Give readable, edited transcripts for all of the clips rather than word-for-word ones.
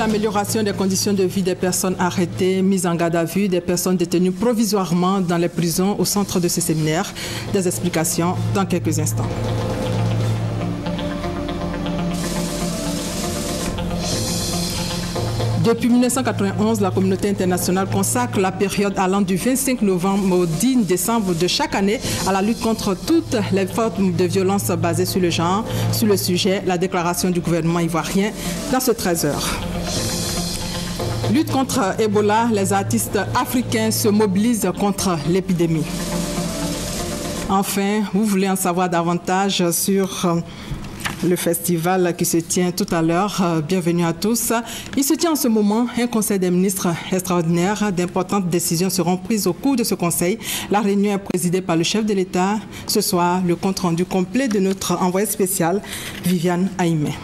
l'amélioration des conditions de vie des personnes arrêtées, mises en garde à vue, des personnes détenues provisoirement dans les prisons au centre de ce séminaire. Des explications dans quelques instants. Depuis 1991, la communauté internationale consacre la période allant du 25 novembre au 10 décembre de chaque année à la lutte contre toutes les formes de violence basées sur le genre. Sur le sujet, la déclaration du gouvernement ivoirien dans ce 13h. Lutte contre Ebola, les artistes africains se mobilisent contre l'épidémie. Enfin, vous voulez en savoir davantage sur le festival qui se tient tout à l'heure. Bienvenue à tous. Il se tient en ce moment un conseil des ministres extraordinaire. D'importantes décisions seront prises au cours de ce conseil. La réunion est présidée par le chef de l'État. Ce soir, le compte rendu complet de notre envoyé spécial, Viviane Aïmé.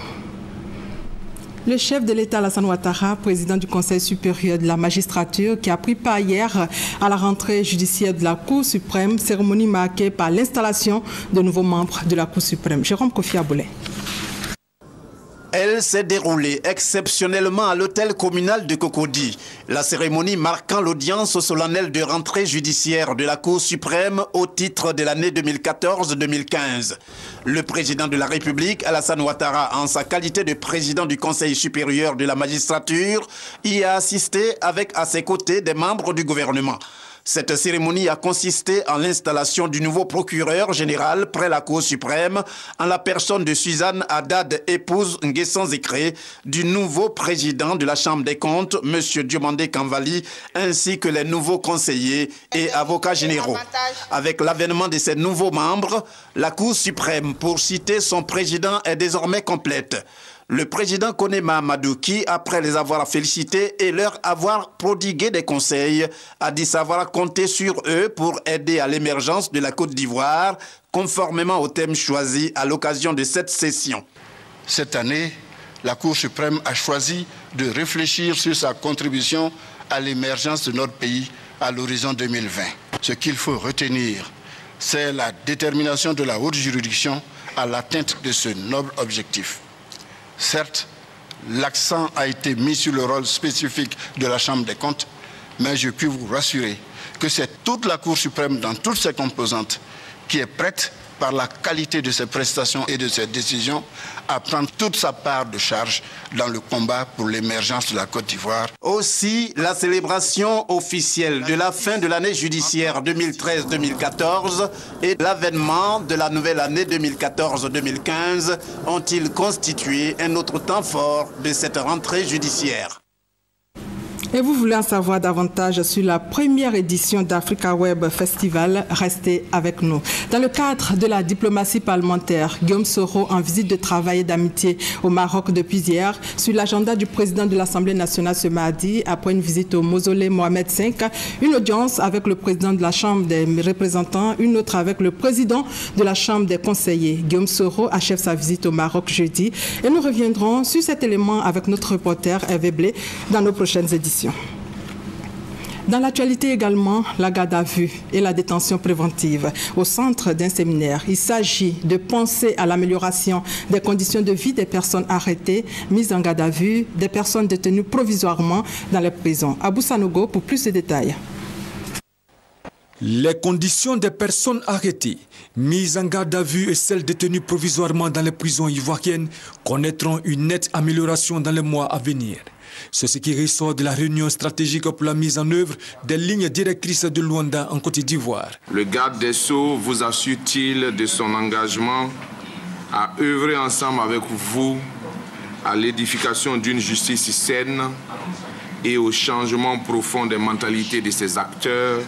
Le chef de l'État, Alassane Ouattara, président du Conseil supérieur de la magistrature, qui a pris part hier à la rentrée judiciaire de la Cour suprême, cérémonie marquée par l'installation de nouveaux membres de la Cour suprême. Jérôme Kofi Aboulé. Elle s'est déroulée exceptionnellement à l'hôtel communal de Cocody. La cérémonie marquant l'audience solennelle de rentrée judiciaire de la Cour suprême au titre de l'année 2014-2015. Le président de la République, Alassane Ouattara, en sa qualité de président du Conseil supérieur de la magistrature, y a assisté avec à ses côtés des membres du gouvernement. Cette cérémonie a consisté en l'installation du nouveau procureur général près la Cour suprême, en la personne de Suzanne Haddad, épouse Nguessan Zékré, du nouveau président de la Chambre des comptes, M. Diomandé Kanvali, ainsi que les nouveaux conseillers et avocats généraux. Avec l'avènement de ces nouveaux membres, la Cour suprême, pour citer son président, est désormais complète. Le président Konema Amadou, qui, après les avoir félicités et leur avoir prodigué des conseils, a dit savoir compter sur eux pour aider à l'émergence de la Côte d'Ivoire, conformément au thème choisi à l'occasion de cette session. Cette année, la Cour suprême a choisi de réfléchir sur sa contribution à l'émergence de notre pays à l'horizon 2020. Ce qu'il faut retenir, c'est la détermination de la haute juridiction à l'atteinte de ce noble objectif. Certes, l'accent a été mis sur le rôle spécifique de la Chambre des comptes, mais je puis vous rassurer que c'est toute la Cour suprême dans toutes ses composantes qui est prête, par la qualité de ses prestations et de ses décisions, à prendre toute sa part de charge dans le combat pour l'émergence de la Côte d'Ivoire. Aussi, la célébration officielle de la fin de l'année judiciaire 2013-2014 et l'avènement de la nouvelle année 2014-2015 ont-ils constitué un autre temps fort de cette rentrée judiciaire. Et vous voulez en savoir davantage sur la première édition d'Africa Web Festival, restez avec nous. Dans le cadre de la diplomatie parlementaire, Guillaume Soro, en visite de travail et d'amitié au Maroc depuis hier, sur l'agenda du président de l'Assemblée nationale ce mardi, après une visite au mausolée Mohamed V, une audience avec le président de la Chambre des représentants, une autre avec le président de la Chambre des conseillers. Guillaume Soro achève sa visite au Maroc jeudi et nous reviendrons sur cet élément avec notre reporter Hervé Blé dans nos prochaines éditions. Dans l'actualité également, la garde à vue et la détention préventive au centre d'un séminaire. Il s'agit de penser à l'amélioration des conditions de vie des personnes arrêtées, mises en garde à vue, des personnes détenues provisoirement dans les prisons. Abou Sanogo pour plus de détails. Les conditions des personnes arrêtées, mises en garde à vue et celles détenues provisoirement dans les prisons ivoiriennes connaîtront une nette amélioration dans les mois à venir. C'est ce qui ressort de la réunion stratégique pour la mise en œuvre des lignes directrices de Luanda en Côte d'Ivoire. Le garde des Sceaux vous assure-t-il de son engagement à œuvrer ensemble avec vous à l'édification d'une justice saine et au changement profond des mentalités de ses acteurs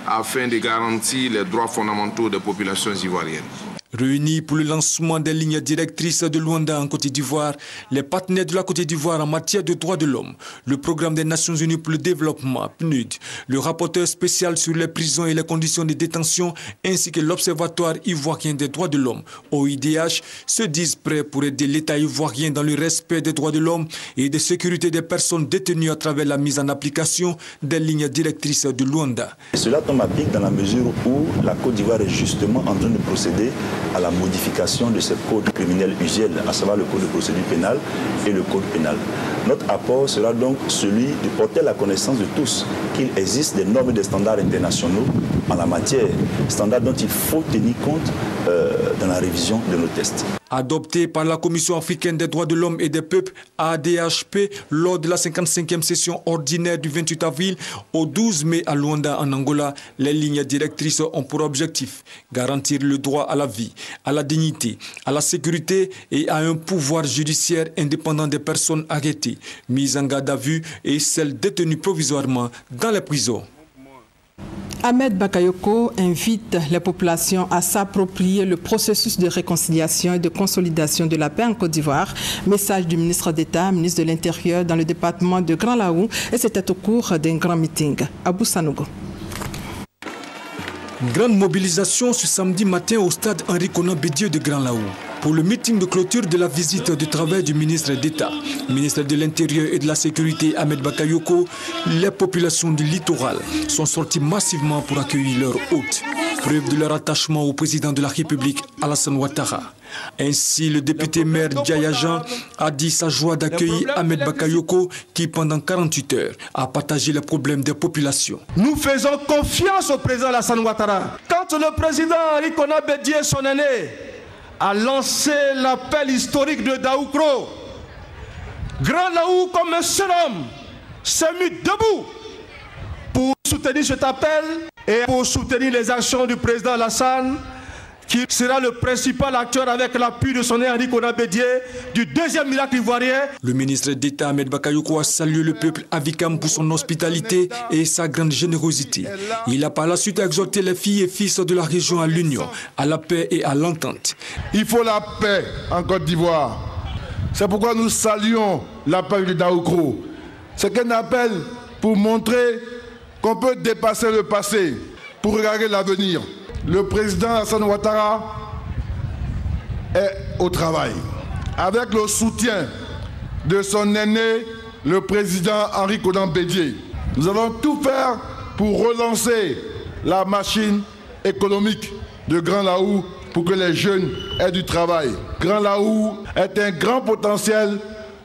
afin de garantir les droits fondamentaux des populations ivoiriennes? Réunis pour le lancement des lignes directrices de Luanda en Côte d'Ivoire, les partenaires de la Côte d'Ivoire en matière de droits de l'homme, le Programme des Nations Unies pour le développement, PNUD, le rapporteur spécial sur les prisons et les conditions de détention, ainsi que l'Observatoire ivoirien des droits de l'homme, OIDH, se disent prêts pour aider l'État ivoirien dans le respect des droits de l'homme et de sécurité des personnes détenues à travers la mise en application des lignes directrices de Luanda. Cela tombe à pic dans la mesure où la Côte d'Ivoire est justement en train de procéder à la modification de ce code criminel usuel, à savoir le code de procédure pénale et le code pénal. Notre apport sera donc celui de porter la connaissance de tous qu'il existe des normes et des standards internationaux en la matière, standards dont il faut tenir compte dans la révision de nos tests. Adopté par la Commission africaine des droits de l'homme et des peuples, ADHP, lors de la 55e session ordinaire du 28 avril au 12 mai à Luanda, en Angola, les lignes directrices ont pour objectif garantir le droit à la vie, à la dignité, à la sécurité et à un pouvoir judiciaire indépendant des personnes arrêtées, mises en garde à vue et celles détenues provisoirement dans les prisons. Ahmed Bakayoko invite les populations à s'approprier le processus de réconciliation et de consolidation de la paix en Côte d'Ivoire. Message du ministre d'État, ministre de l'Intérieur dans le département de Grand Laou, et c'était au cours d'un grand meeting. Abou Sanogo. Grande mobilisation ce samedi matin au stade Henri Konan Bédieu de Grand Laou pour le meeting de clôture de la visite de travail du ministre d'État, ministre de l'Intérieur et de la Sécurité Ahmed Bakayoko. Les populations du littoral sont sorties massivement pour accueillir leur hôte, preuve de leur attachement au président de la République Alassane Ouattara. Ainsi, le député maire Diaya Jean a dit sa joie d'accueillir Ahmed Bakayoko qui, pendant 48 heures, a partagé les problèmes des populations. Nous faisons confiance au président Alassane Ouattara. Quand le président Henri Konan Bédié, son aîné, a lancé l'appel historique de Daoukro, Grand Laou, comme un seul homme, s'est mis debout pour soutenir cet appel et pour soutenir les actions du président Alassane, qui sera le principal acteur avec l'appui de son Henri Konan Bédié du deuxième miracle ivoirien. Le ministre d'État Ahmed Bakayoko a salué le peuple avikam pour son hospitalité et sa grande générosité. Il a par la suite exhorté les filles et fils de la région à l'union, à la paix et à l'entente. Il faut la paix en Côte d'Ivoire. C'est pourquoi nous saluons l'appel de Daoukro. C'est un appel pour montrer qu'on peut dépasser le passé pour regarder l'avenir. Le président Alassane Ouattara est au travail. Avec le soutien de son aîné, le président Henri Konan Bédié, nous allons tout faire pour relancer la machine économique de Grand Laou pour que les jeunes aient du travail. Grand Laou est un grand potentiel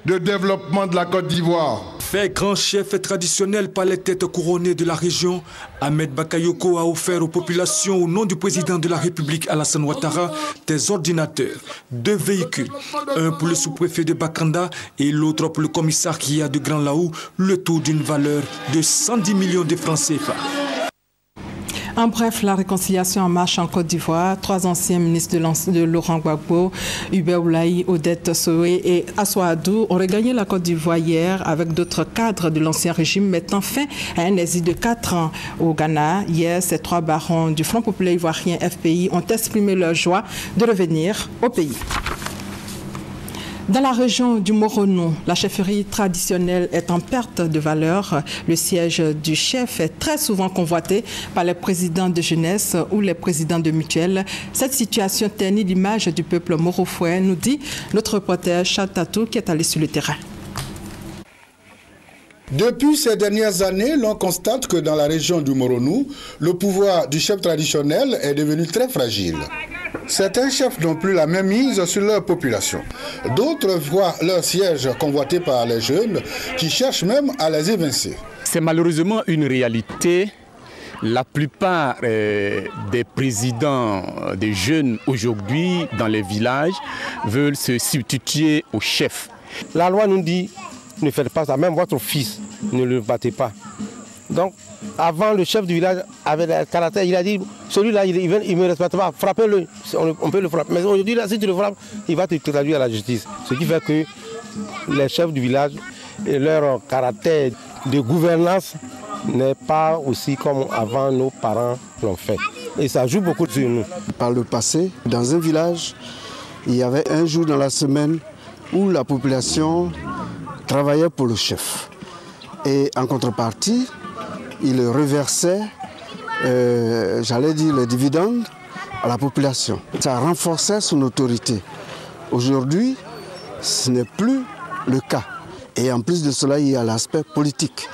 de développement de la Côte d'Ivoire. Fait grand chef traditionnel par les têtes couronnées de la région, Ahmed Bakayoko a offert aux populations, au nom du président de la République Alassane Ouattara, des ordinateurs, 2 véhicules, un pour le sous-préfet de Bakanda et l'autre pour le commissariat de Grand Laou, le tout d'une valeur de 110 millions de francs CFA. En bref, la réconciliation en marche en Côte d'Ivoire. 3 anciens ministres de Laurent Gbagbo, Hubert Oulaï, Odette Sowe et Assoa Adou ont regagné la Côte d'Ivoire hier avec d'autres cadres de l'ancien régime mettant fin à un exil de 4 ans au Ghana. Hier, ces 3 barons du Front populaire ivoirien FPI ont exprimé leur joie de revenir au pays. Dans la région du Moronou, la chefferie traditionnelle est en perte de valeur. Le siège du chef est très souvent convoité par les présidents de jeunesse ou les présidents de mutuelles. Cette situation ternit l'image du peuple morofoué, nous dit notre reporter Charles Tatou qui est allé sur le terrain. Depuis ces dernières années, l'on constate que dans la région du Moronou, le pouvoir du chef traditionnel est devenu très fragile. Certains chefs n'ont plus la même mise sur leur population. D'autres voient leur siège convoité par les jeunes qui cherchent même à les évincer. C'est malheureusement une réalité. La plupart des présidents des jeunes aujourd'hui dans les villages veulent se substituer au chef. La loi nous dit, ne faites pas ça, même votre fils, ne le battez pas. Donc, avant, le chef du village avait le caractère, il a dit, celui-là, il ne me respecte pas, frappez-le, on peut le frapper. Mais aujourd'hui, là, si tu le frappes, il va te traduire à la justice. Ce qui fait que les chefs du village, et leur caractère de gouvernance n'est pas aussi comme avant nos parents l'ont fait. Et ça joue beaucoup sur nous. Par le passé, dans un village, il y avait un jour dans la semaine où la population travaillait pour le chef. Et en contrepartie, il reversait, j'allais dire, les dividendes à la population. Ça renforçait son autorité. Aujourd'hui, ce n'est plus le cas. Et en plus de cela, il y a l'aspect politique.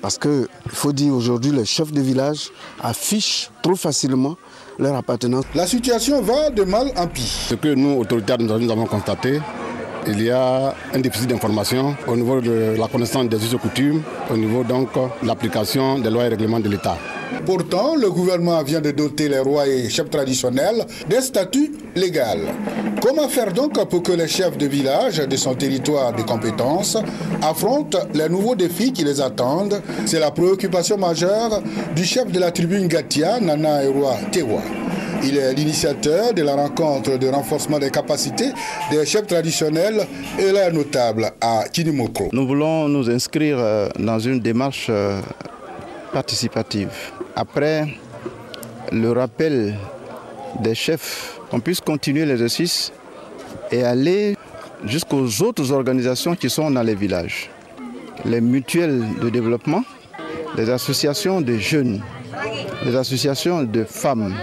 Parce qu'il faut dire aujourd'hui, les chefs de village affichent trop facilement leur appartenance. La situation va de mal en pis. Ce que nous, autoritaires, nous avons constaté, il y a un déficit d'information au niveau de la connaissance des us et coutumes, au niveau donc de l'application des lois et règlements de l'État. Pourtant, le gouvernement vient de doter les rois et chefs traditionnels d'un statut légal. Comment faire donc pour que les chefs de village de son territoire de compétences affrontent les nouveaux défis qui les attendent? C'est la préoccupation majeure du chef de la tribune Gatia, Nana Eroa Tewa. Il est l'initiateur de la rencontre de renforcement des capacités des chefs traditionnels et leurs notables à Kinimokro. Nous voulons nous inscrire dans une démarche participative. Après le rappel des chefs, on puisse continuer l'exercice et aller jusqu'aux autres organisations qui sont dans les villages. Les mutuelles de développement, les associations de jeunes, les associations de femmes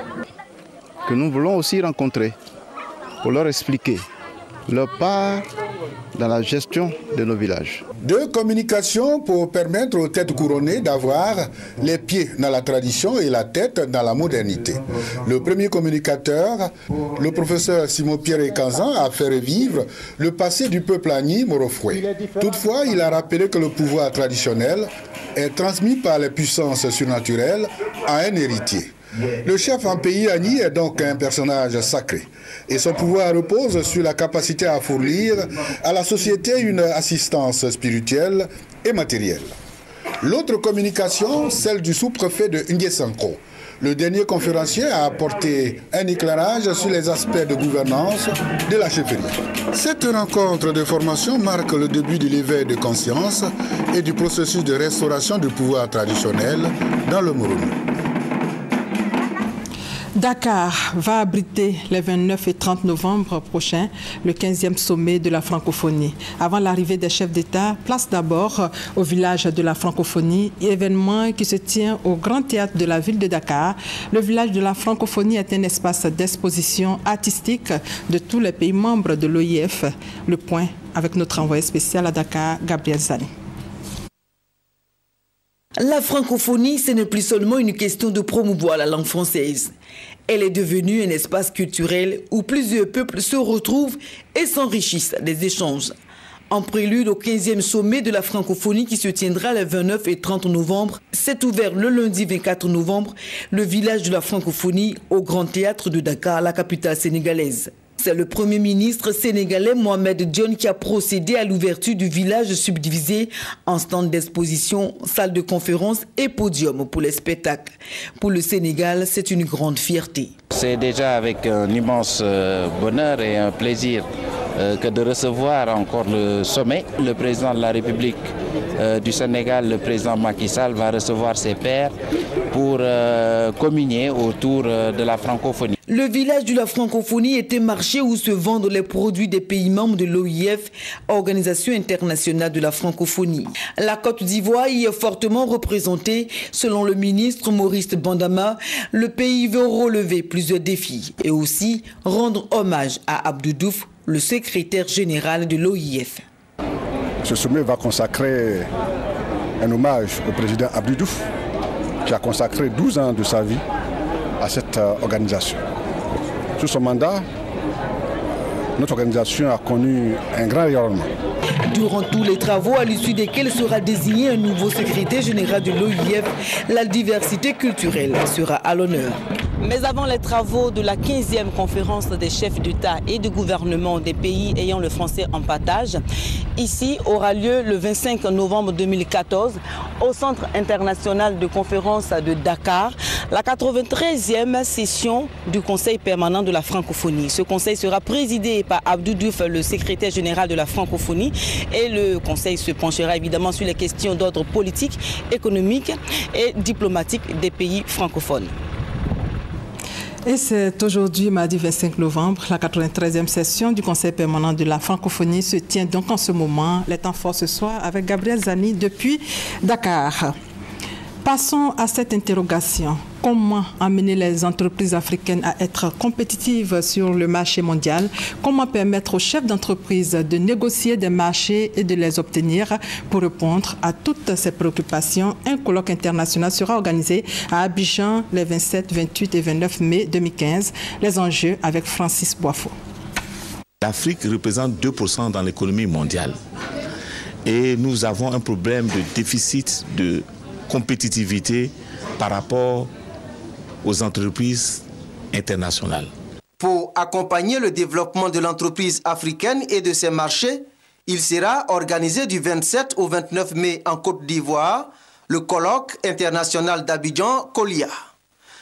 que nous voulons aussi rencontrer pour leur expliquer leur part dans la gestion de nos villages. Deux communications pour permettre aux têtes couronnées d'avoir les pieds dans la tradition et la tête dans la modernité. Le premier communicateur, le professeur Simon-Pierre Ekanzan, a fait revivre le passé du peuple Agni Morofoué. Toutefois, il a rappelé que le pouvoir traditionnel est transmis par les puissances surnaturelles à un héritier. Le chef en pays Agni est donc un personnage sacré et son pouvoir repose sur la capacité à fournir à la société une assistance spirituelle et matérielle. L'autre communication, celle du sous-préfet de Ngesanko. Le dernier conférencier a apporté un éclairage sur les aspects de gouvernance de la chefferie. Cette rencontre de formation marque le début de l'éveil de conscience et du processus de restauration du pouvoir traditionnel dans le Moronou. Dakar va abriter les 29 et 30 novembre prochains le 15e sommet de la francophonie. Avant l'arrivée des chefs d'État, place d'abord au village de la francophonie, événement qui se tient au Grand Théâtre de la ville de Dakar. Le village de la francophonie est un espace d'exposition artistique de tous les pays membres de l'OIF. Le point avec notre envoyé spécial à Dakar, Gabriel Zani. La francophonie, ce n'est plus seulement une question de promouvoir la langue française. Elle est devenue un espace culturel où plusieurs peuples se retrouvent et s'enrichissent des échanges. En prélude au 15e sommet de la francophonie qui se tiendra les 29 et 30 novembre, s'est ouvert le lundi 24 novembre le village de la francophonie au Grand Théâtre de Dakar, la capitale sénégalaise. C'est le Premier ministre sénégalais Mohamed Dionne qui a procédé à l'ouverture du village subdivisé en stand d'exposition, salle de conférence et podium pour les spectacles. Pour le Sénégal, c'est une grande fierté. C'est déjà avec un immense bonheur et un plaisir que de recevoir encore le sommet. Le président de la République du Sénégal, le président Macky Sall, va recevoir ses pairs pour communier autour de la francophonie. Le village de la francophonie est un marché où se vendent les produits des pays membres de l'OIF, Organisation internationale de la francophonie. La Côte d'Ivoire y est fortement représentée. Selon le ministre Maurice Bandama, le pays veut relever plusieurs défis et aussi rendre hommage à Abdou Diouf, le secrétaire général de l'OIF. Ce sommet va consacrer un hommage au président Abdou Diouf, qui a consacré 12 ans de sa vie à cette organisation. Sous son mandat, notre organisation a connu un grand rayonnement. Durant tous les travaux, à l'issue desquels sera désigné un nouveau secrétaire général de l'OIF, la diversité culturelle sera à l'honneur. Mais avant les travaux de la 15e conférence des chefs d'État et de gouvernement des pays ayant le français en partage, ici aura lieu le 25 novembre 2014 au Centre international de conférence de Dakar, la 93e session du Conseil permanent de la francophonie. Ce conseil sera présidé par Abdou Diouf, le secrétaire général de la francophonie, et le conseil se penchera évidemment sur les questions d'ordre politique, économique et diplomatique des pays francophones. Et c'est aujourd'hui, mardi 25 novembre, la 93e session du Conseil permanent de la francophonie se tient donc en ce moment. Les temps forts ce soir avec Gabriel Zani depuis Dakar. Passons à cette interrogation. Comment amener les entreprises africaines à être compétitives sur le marché mondial? Comment permettre aux chefs d'entreprise de négocier des marchés et de les obtenir? Pour répondre à toutes ces préoccupations, un colloque international sera organisé à Abidjan les 27, 28 et 29 mai 2015. Les enjeux avec Francis Boifo. L'Afrique représente 2% dans l'économie mondiale. Et nous avons un problème de déficit de compétitivité par rapport aux entreprises internationales. Pour accompagner le développement de l'entreprise africaine et de ses marchés, il sera organisé du 27 au 29 mai en Côte d'Ivoire le colloque international d'Abidjan, COLIA.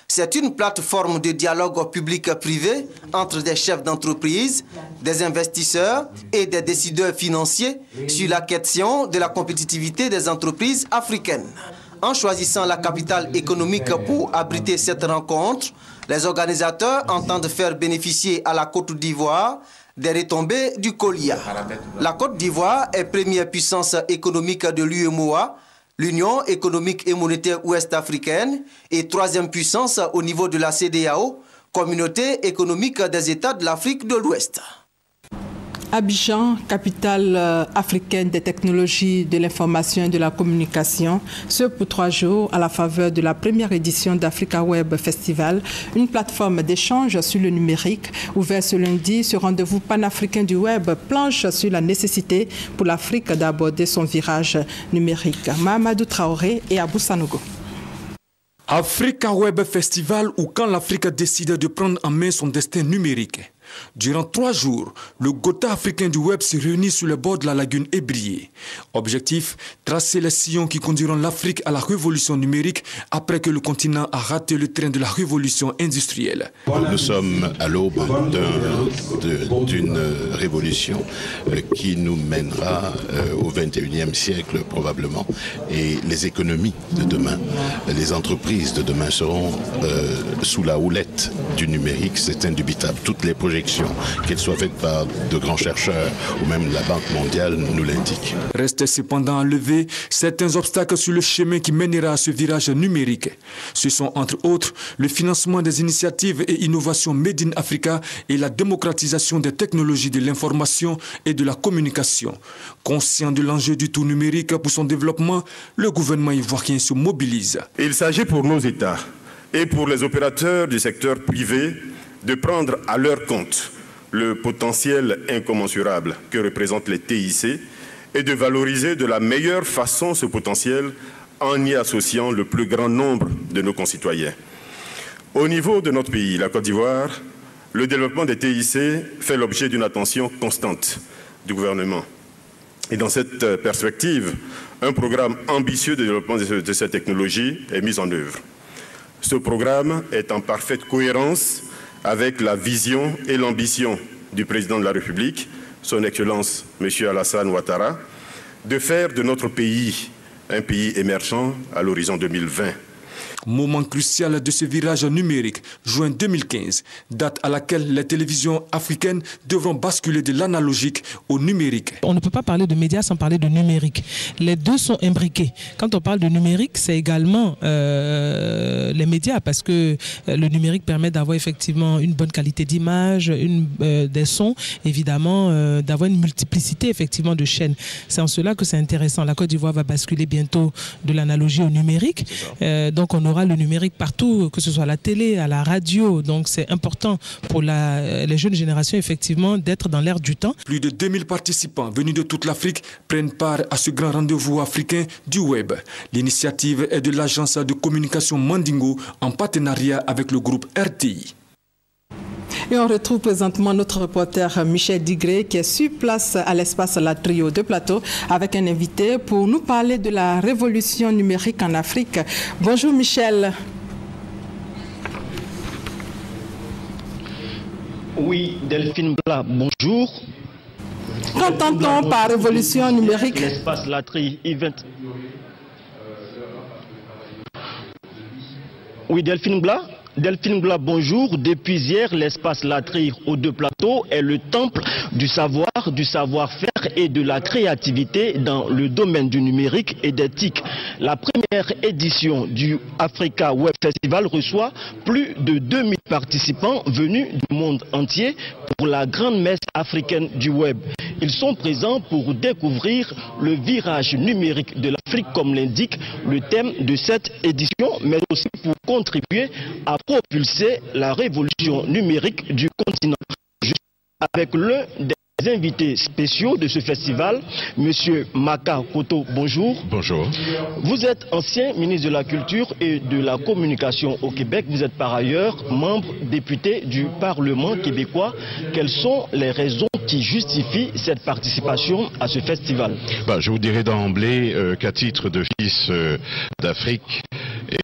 C'est une plateforme de dialogue public-privé entre des chefs d'entreprise, des investisseurs et des décideurs financiers sur la question de la compétitivité des entreprises africaines. En choisissant la capitale économique pour abriter cette rencontre, les organisateurs entendent faire bénéficier à la Côte d'Ivoire des retombées du COLIA. La Côte d'Ivoire est première puissance économique de l'UEMOA, l'Union économique et monétaire ouest-africaine, et troisième puissance au niveau de la CEDEAO, Communauté économique des États de l'Afrique de l'Ouest. Abidjan, capitale africaine des technologies de l'information et de la communication, ce pour 3 jours à la faveur de la première édition d'Africa Web Festival, une plateforme d'échange sur le numérique. Ouvert ce lundi, ce rendez-vous panafricain du web planche sur la nécessité pour l'Afrique d'aborder son virage numérique. Mahamadou Traoré et Abou Sanogo. Africa Web Festival, ou quand l'Afrique décide de prendre en main son destin numérique. Durant 3 jours, le Gotha africain du web se réunit sur le bord de la lagune Ébrié. Objectif, tracer les sillons qui conduiront l'Afrique à la révolution numérique après que le continent a raté le train de la révolution industrielle. Nous sommes à l'aube d'une révolution qui nous mènera au XXIe siècle probablement. Et les économies de demain, les entreprises de demain seront sous la houlette du numérique, c'est indubitable. Toutes les projections, qu'elles soient faites par de grands chercheurs ou même la Banque mondiale, nous l'indiquent. Restent cependant à lever certains obstacles sur le chemin qui mènera à ce virage numérique. Ce sont entre autres le financement des initiatives et innovations Made in Africa et la démocratisation des technologies de l'information et de la communication. Conscient de l'enjeu du tout numérique pour son développement, le gouvernement ivoirien se mobilise. Il s'agit pour nos États et pour les opérateurs du secteur privé de prendre à leur compte le potentiel incommensurable que représentent les TIC et de valoriser de la meilleure façon ce potentiel en y associant le plus grand nombre de nos concitoyens. Au niveau de notre pays, la Côte d'Ivoire, le développement des TIC fait l'objet d'une attention constante du gouvernement. Et dans cette perspective, un programme ambitieux de développement de cette technologie est mis en œuvre. Ce programme est en parfaite cohérence avec la vision et l'ambition du président de la République, son Excellence M. Alassane Ouattara, de faire de notre pays un pays émergent à l'horizon 2020. Moment crucial de ce virage numérique, juin 2015, date à laquelle les télévisions africaines devront basculer de l'analogique au numérique. On ne peut pas parler de médias sans parler de numérique. Les deux sont imbriqués. Quand on parle de numérique, c'est également les médias, parce que le numérique permet d'avoir effectivement une bonne qualité d'image, des sons, évidemment, d'avoir une multiplicité effectivement de chaînes. C'est en cela que c'est intéressant. La Côte d'Ivoire va basculer bientôt de l'analogie au numérique. Donc on aura le numérique partout, que ce soit à la télé, à la radio. Donc c'est important pour les jeunes générations effectivement d'être dans l'air du temps. Plus de 2000 participants venus de toute l'Afrique prennent part à ce grand rendez-vous africain du web. L'initiative est de l'agence de communication Mandingo en partenariat avec le groupe RTI. Et on retrouve présentement notre reporter Michel Digré qui est sur place à l'espace La Trio de Plateau avec un invité pour nous parler de la révolution numérique en Afrique. Bonjour Michel. Oui, Delphine Blas, bonjour. Qu'entend-on par révolution numérique? L'espace La Trio Event. Oui, Delphine Blas. Delphine Blas, bonjour. Depuis hier, l'espace Latrir aux deux plateaux est le temple du savoir-faire et de la créativité dans le domaine du numérique et des TIC. La première édition du Africa Web Festival reçoit plus de 2000 participants venus du monde entier pour la grande messe africaine du web. Ils sont présents pour découvrir le virage numérique de l'Afrique, comme l'indique le thème de cette édition, mais aussi pour contribuer à propulser la révolution numérique du continent. avec l'un des invités spéciaux de ce festival, Monsieur Maka Koto. Bonjour. Bonjour. Vous êtes ancien ministre de la Culture et de la Communication au Québec. Vous êtes par ailleurs membre député du Parlement québécois. Quelles sont les raisons qui justifient cette participation à ce festival? Je vous dirais d'emblée qu'à titre de fils d'Afrique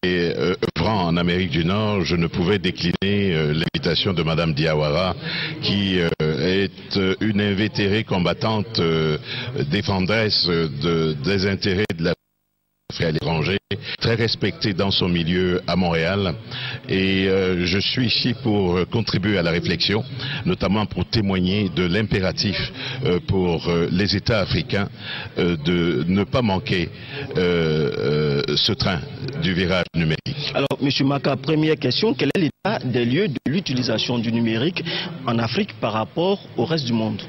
et œuvrant en Amérique du Nord, je ne pouvais décliner l'invitation de Madame Diawara, qui est une invétérée combattante défendresse des intérêts de la à l'étranger, très respectée dans son milieu à Montréal, et je suis ici pour contribuer à la réflexion, notamment pour témoigner de l'impératif pour les États africains de ne pas manquer ce train du virage numérique. Alors, M. Maka, première question, quel est l'état des lieux de l'utilisation du numérique en Afrique par rapport au reste du monde?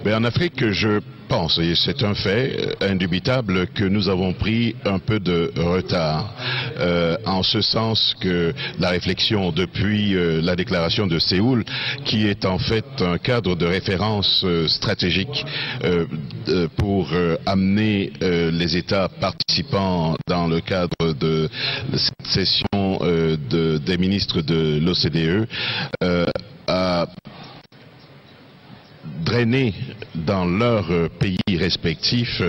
En Afrique, je pense, et c'est un fait indubitable, que nous avons pris un peu de retard, en ce sens que la réflexion depuis la déclaration de Séoul, qui est en fait un cadre de référence stratégique pour amener les États participants dans le cadre de cette session des ministres de l'OCDE, à drainer dans leurs pays respectifs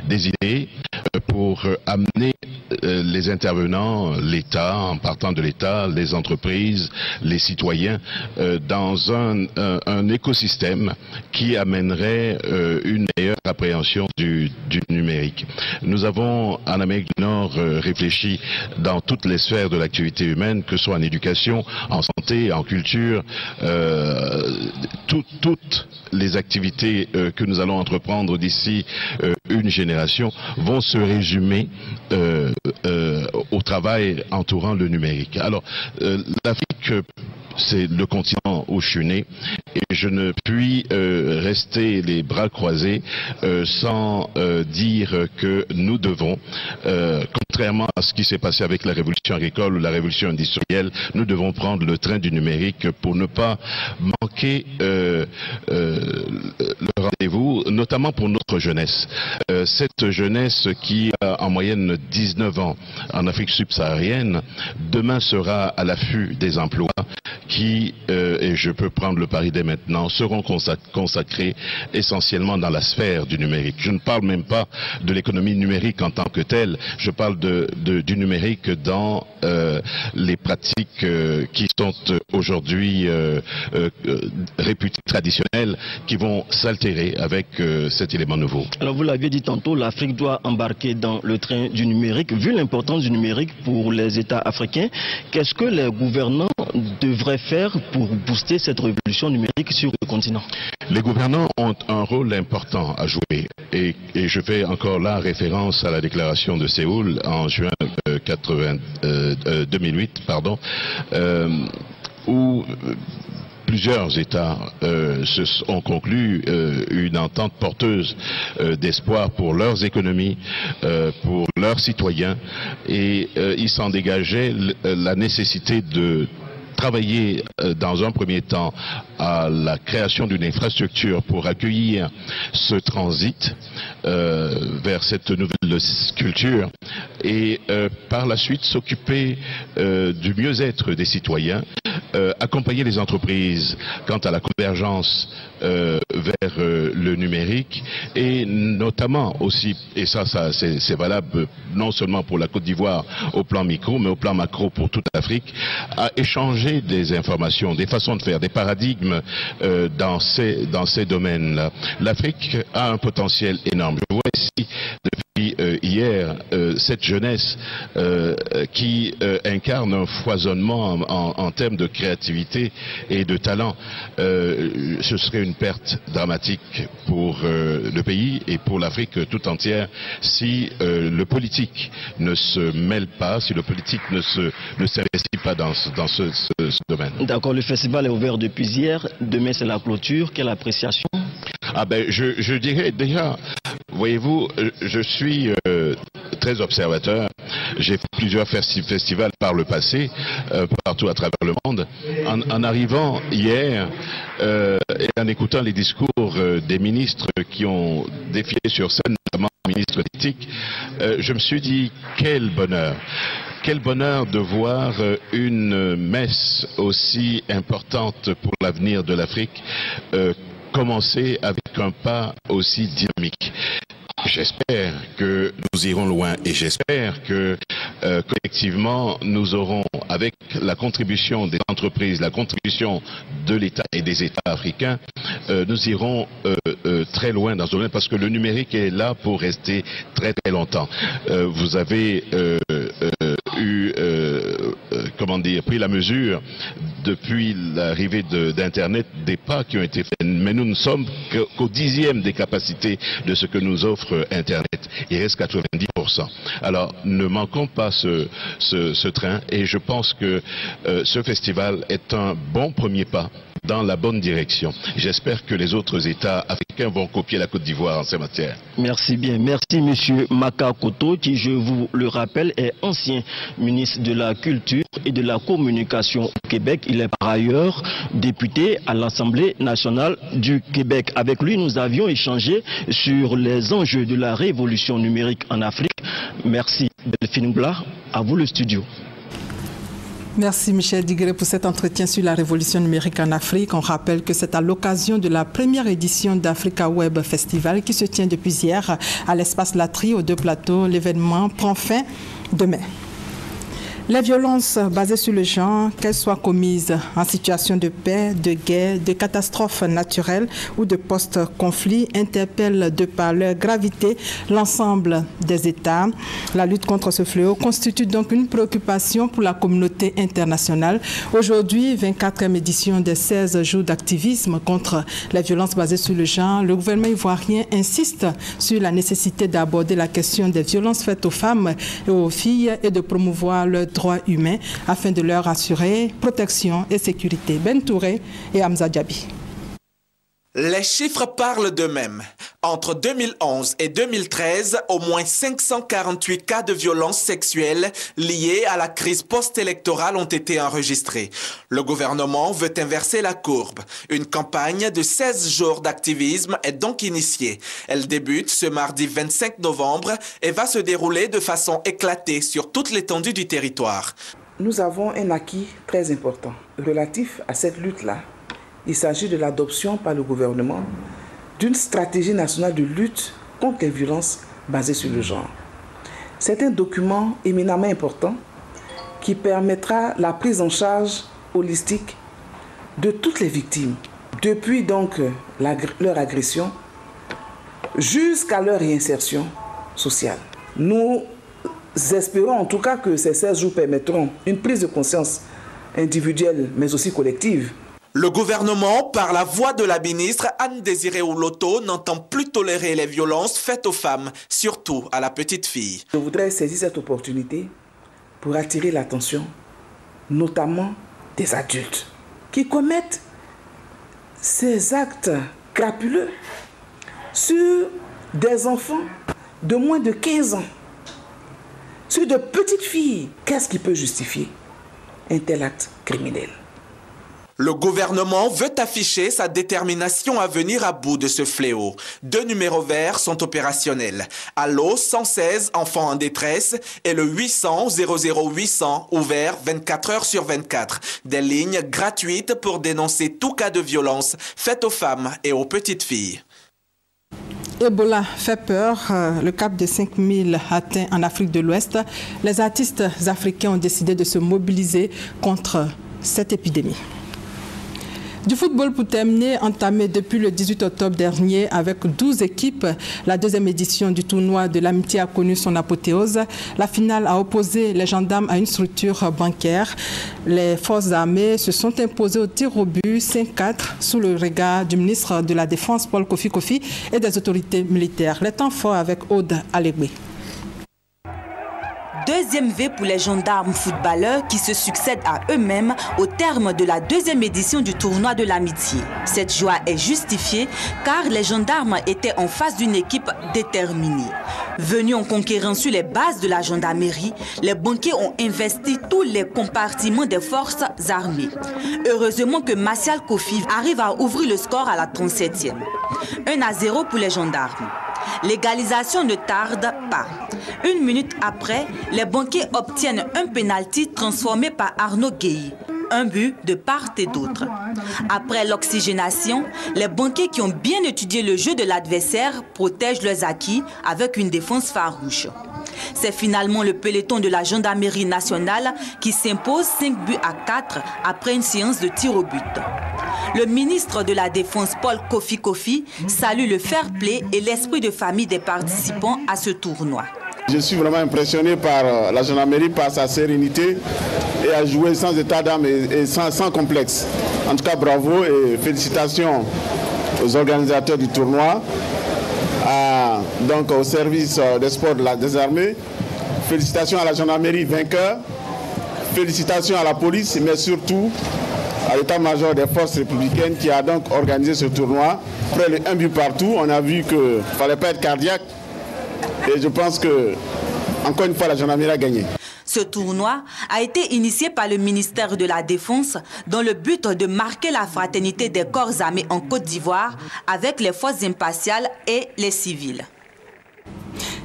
des idées pour amener les intervenants, l'État, en partant de l'État, les entreprises, les citoyens, dans un écosystème qui amènerait une meilleure appréhension du numérique. Nous avons en Amérique du Nord réfléchi dans toutes les sphères de l'activité humaine, que ce soit en éducation, en santé, en culture, toutes les activités que nous allons entreprendre d'ici une génération vont se résumer au travail entourant le numérique. Alors, l'Afrique, c'est le continent où je suis né, et je ne puis rester les bras croisés sans dire que nous devons, contrairement à ce qui s'est passé avec la révolution agricole ou la révolution industrielle, nous devons prendre le train du numérique pour ne pas manquer le rendez-vous, notamment pour notre jeunesse. Cette jeunesse qui a en moyenne 19 ans en Afrique subsaharienne, demain sera à l'affût des emplois qui, et je peux prendre le pari dès maintenant, seront consacrés essentiellement dans la sphère du numérique. Je ne parle même pas de l'économie numérique en tant que telle, je parle du numérique dans les pratiques qui sont aujourd'hui réputées traditionnelles, qui vont s'altérer avec cet élément nouveau. Alors vous l'avez dit tantôt, l'Afrique doit embarquer dans le train du numérique. Vu l'importance du numérique pour les États africains, qu'est-ce que les gouvernants devraient faire pour booster cette révolution numérique sur le continent? Les gouvernants ont un rôle important à jouer, et je fais encore là référence à la déclaration de Séoul en juin 2008, où plusieurs États ont conclu une entente porteuse d'espoir pour leurs économies, pour leurs citoyens, et il s'en dégageait la nécessité de travailler dans un premier temps à la création d'une infrastructure pour accueillir ce transit vers cette nouvelle culture, et par la suite s'occuper du mieux-être des citoyens, accompagner les entreprises quant à la convergence vers le numérique, et notamment aussi, et ça c'est valable non seulement pour la Côte d'Ivoire au plan micro, mais au plan macro pour toute l'Afrique, à échanger des informations, des façons de faire, des paradigmes dans ces domaines-là. L'Afrique a un potentiel énorme. Je vois ici depuis hier cette jeunesse qui incarne un foisonnement en termes de créativité et de talent. Ce serait une perte dramatique pour le pays et pour l'Afrique tout entière si le politique ne se mêle pas, si le politique ne s'investit pas dans ce domaine. D'accord, le festival est ouvert depuis hier, demain c'est la clôture, quelle appréciation? Je dirais déjà, voyez-vous, je suis très observateur. J'ai fait plusieurs festivals par le passé, partout à travers le monde. En arrivant hier et en écoutant les discours des ministres qui ont défilé sur scène, notamment le ministre d'éthique, je me suis dit quel bonheur. Quel bonheur de voir une messe aussi importante pour l'avenir de l'Afrique commencer avec un pas aussi dynamique. J'espère que nous irons loin et j'espère que collectivement nous aurons, avec la contribution des entreprises, la contribution de l'État et des États africains, nous irons très loin dans ce domaine parce que le numérique est là pour rester très très longtemps. Vous avez pris la mesure depuis l'arrivée d'Internet des pas qui ont été faits. Mais nous ne sommes qu'au 10e des capacités de ce que nous offre Internet. Il reste 90%. Alors ne manquons pas ce train et je pense que ce festival est un bon premier pas dans la bonne direction. J'espère que les autres États africains vont copier la Côte d'Ivoire en ces matières. Merci bien. Merci Monsieur Maka Koto qui, je vous le rappelle, est ancien ministre de la Culture et de la Communication au Québec. Il est par ailleurs député à l'Assemblée nationale du Québec. Avec lui, nous avions échangé sur les enjeux de la révolution numérique en Afrique. Merci Delphine Bla. À vous le studio. Merci Michel Digré pour cet entretien sur la révolution numérique en Afrique. On rappelle que c'est à l'occasion de la première édition d'Africa Web Festival qui se tient depuis hier à l'espace Latry aux Deux Plateaux. L'événement prend fin demain. Les violences basées sur le genre, qu'elles soient commises en situation de paix, de guerre, de catastrophes naturelles ou de post-conflit, interpellent de par leur gravité l'ensemble des États. La lutte contre ce fléau constitue donc une préoccupation pour la communauté internationale. Aujourd'hui, 24e édition des 16 jours d'activisme contre les violences basées sur le genre, le gouvernement ivoirien insiste sur la nécessité d'aborder la question des violences faites aux femmes et aux filles et de promouvoir leurs droits humains afin de leur assurer protection et sécurité. Ben Touré et Hamza Diaby. Les chiffres parlent d'eux-mêmes. Entre 2011 et 2013, au moins 548 cas de violences sexuelles liés à la crise post-électorale ont été enregistrés. Le gouvernement veut inverser la courbe. Une campagne de 16 jours d'activisme est donc initiée. Elle débute ce mardi 25 novembre et va se dérouler de façon éclatée sur toute l'étendue du territoire. Nous avons un acquis très important relatif à cette lutte-là. Il s'agit de l'adoption par le gouvernement d'une stratégie nationale de lutte contre les violences basées sur le genre. C'est un document éminemment important qui permettra la prise en charge holistique de toutes les victimes, depuis donc leur agression jusqu'à leur réinsertion sociale. Nous espérons en tout cas que ces 16 jours permettront une prise de conscience individuelle mais aussi collective. Le gouvernement, par la voix de la ministre Anne-Désirée Ouloto, n'entend plus tolérer les violences faites aux femmes, surtout à la petite fille. Je voudrais saisir cette opportunité pour attirer l'attention, notamment des adultes, qui commettent ces actes crapuleux sur des enfants de moins de 15 ans, sur de petites filles. Qu'est-ce qui peut justifier un tel acte criminel ? Le gouvernement veut afficher sa détermination à venir à bout de ce fléau. 2 numéros verts sont opérationnels. Allo 116 enfants en détresse et le 800 00 800 ouvert 24 heures sur 24. Des lignes gratuites pour dénoncer tout cas de violence faite aux femmes et aux petites filles. Ebola fait peur. Le cap de 5000 atteint en Afrique de l'Ouest. Les artistes africains ont décidé de se mobiliser contre cette épidémie. Du football pour terminer, entamé depuis le 18 octobre dernier avec 12 équipes. La 2e édition du tournoi de l'amitié a connu son apothéose. La finale a opposé les gendarmes à une structure bancaire. Les forces armées se sont imposées au tir au but 5-4 sous le regard du ministre de la Défense Paul Kofi Kofi et des autorités militaires. Les temps forts avec Aude Allegbe. 2e V pour les gendarmes footballeurs qui se succèdent à eux-mêmes au terme de la 2e édition du tournoi de l'amitié. Cette joie est justifiée car les gendarmes étaient en face d'une équipe déterminée. Venus en conquérant sur les bases de la gendarmerie, les banquiers ont investi tous les compartiments des forces armées. Heureusement que Martial Kofi arrive à ouvrir le score à la 37e. 1-0 pour les gendarmes. L'égalisation ne tarde pas. 1 minute après, les banquiers obtiennent un pénalty transformé par Arnaud Gueye. Un but de part et d'autre. Après l'oxygénation, les banquiers qui ont bien étudié le jeu de l'adversaire protègent leurs acquis avec une défense farouche. C'est finalement le peloton de la gendarmerie nationale qui s'impose 5 buts à 4 après une séance de tir au but. Le ministre de la Défense, Paul Kofi, salue le fair play et l'esprit de famille des participants à ce tournoi. Je suis vraiment impressionné par la gendarmerie, par sa sérénité et à jouer sans état d'âme et sans complexe. En tout cas, bravo et félicitations aux organisateurs du tournoi, donc au service des sports des armées. Félicitations à la gendarmerie vainqueur, félicitations à la police, mais surtout à l'état-major des forces républicaines qui a donc organisé ce tournoi. Après les 1 but partout, on a vu qu'il ne fallait pas être cardiaque. Et je pense que, encore une fois, la gendarmerie a gagné. Ce tournoi a été initié par le ministère de la Défense dans le but de marquer la fraternité des corps armés en Côte d'Ivoire avec les forces impartiales et les civils.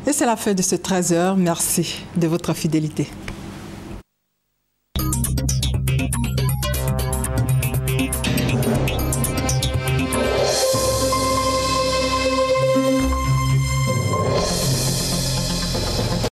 Et c'est la fin de ce 13h. Merci de votre fidélité.